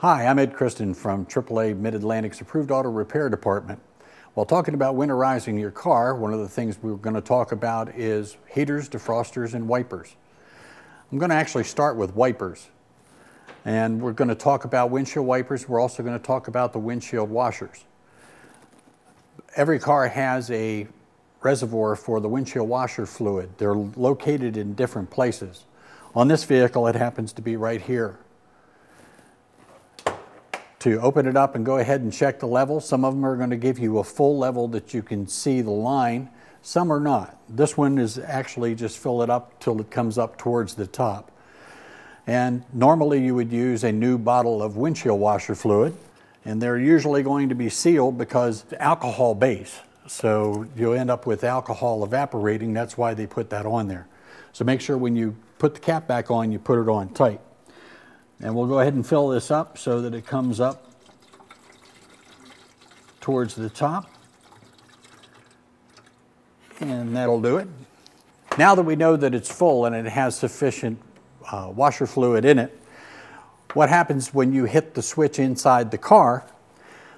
Hi, I'm Ed Kriston from AAA Mid-Atlantic's Approved Auto Repair Department. While talking about winterizing your car, one of the things we're going to talk about is heaters, defrosters, and wipers. I'm going to actually start with wipers. And we're going to talk about windshield wipers. We're also going to talk about the windshield washers. Every car has a reservoir for the windshield washer fluid. They're located in different places. On this vehicle, it happens to be right here. To open it up and go ahead and check the level, some of them are going to give you a full level that you can see the line. Some are not. This one is actually just fill it up till it comes up towards the top. And normally you would use a new bottle of windshield washer fluid, and they're usually going to be sealed because it's alcohol base. So you'll end up with alcohol evaporating. That's why they put that on there. So make sure when you put the cap back on, you put it on tight. And we'll go ahead and fill this up so that it comes up towards the top. And that'll do it. Now that we know that it's full and it has sufficient washer fluid in it, what happens when you hit the switch inside the car,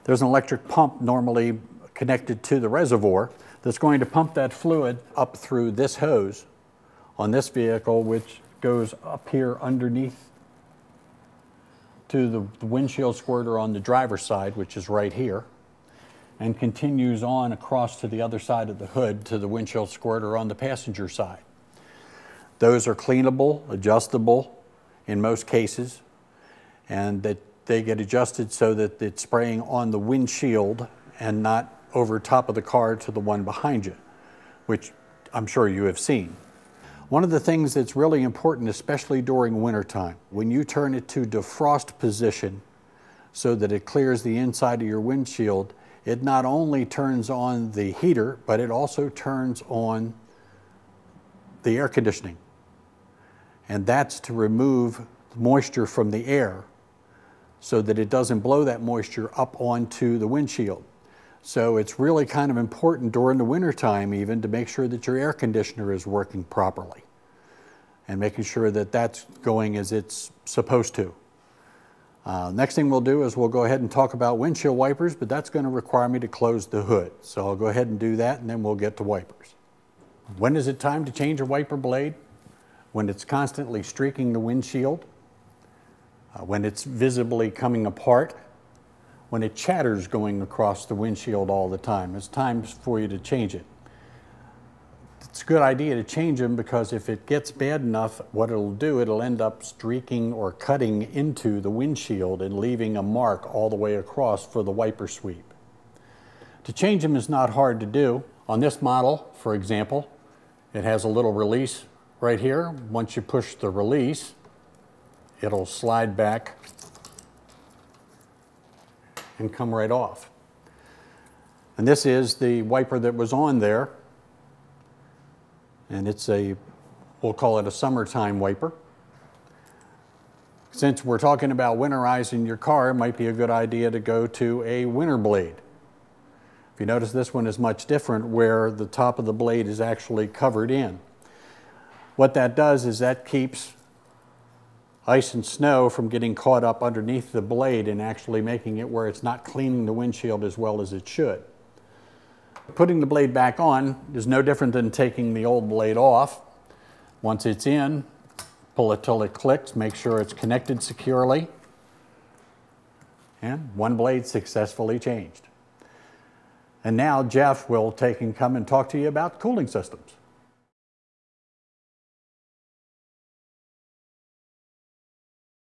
there's an electric pump normally connected to the reservoir that's going to pump that fluid up through this hose on this vehicle, which goes up here underneath to the windshield squirter on the driver's side, which is right here, and continues on across to the other side of the hood to the windshield squirter on the passenger side. Those are cleanable, adjustable in most cases, and that they get adjusted so that it's spraying on the windshield and not over top of the car to the one behind you, which I'm sure you have seen. One of the things that's really important, especially during wintertime, when you turn it to defrost position so that it clears the inside of your windshield, it not only turns on the heater, but it also turns on the air conditioning. And that's to remove moisture from the air so that it doesn't blow that moisture up onto the windshield. So it's really kind of important during the wintertime even to make sure that your air conditioner is working properly and making sure that that's going as it's supposed to. Next thing we'll do is we'll go ahead and talk about windshield wipers, but that's going to require me to close the hood. So I'll go ahead and do that, and then we'll get to wipers. When is it time to change a wiper blade? When it's constantly streaking the windshield, when it's visibly coming apart, when it chatters going across the windshield all the time. It's time for you to change it. It's a good idea to change them because if it gets bad enough, what it'll do, it'll end up streaking or cutting into the windshield and leaving a mark all the way across for the wiper sweep. To change them is not hard to do. On this model, for example, it has a little release right here. Once you push the release, it'll slide back and come right off. And this is the wiper that was on there. And it's we'll call it a summertime wiper. Since we're talking about winterizing your car, it might be a good idea to go to a winter blade. If you notice, this one is much different where the top of the blade is actually covered in. What that does is that keeps ice and snow from getting caught up underneath the blade and actually making it where it's not cleaning the windshield as well as it should. Putting the blade back on is no different than taking the old blade off. Once it's in, pull it till it clicks, make sure it's connected securely, and one blade successfully changed. And now Jeff will come and talk to you about cooling systems.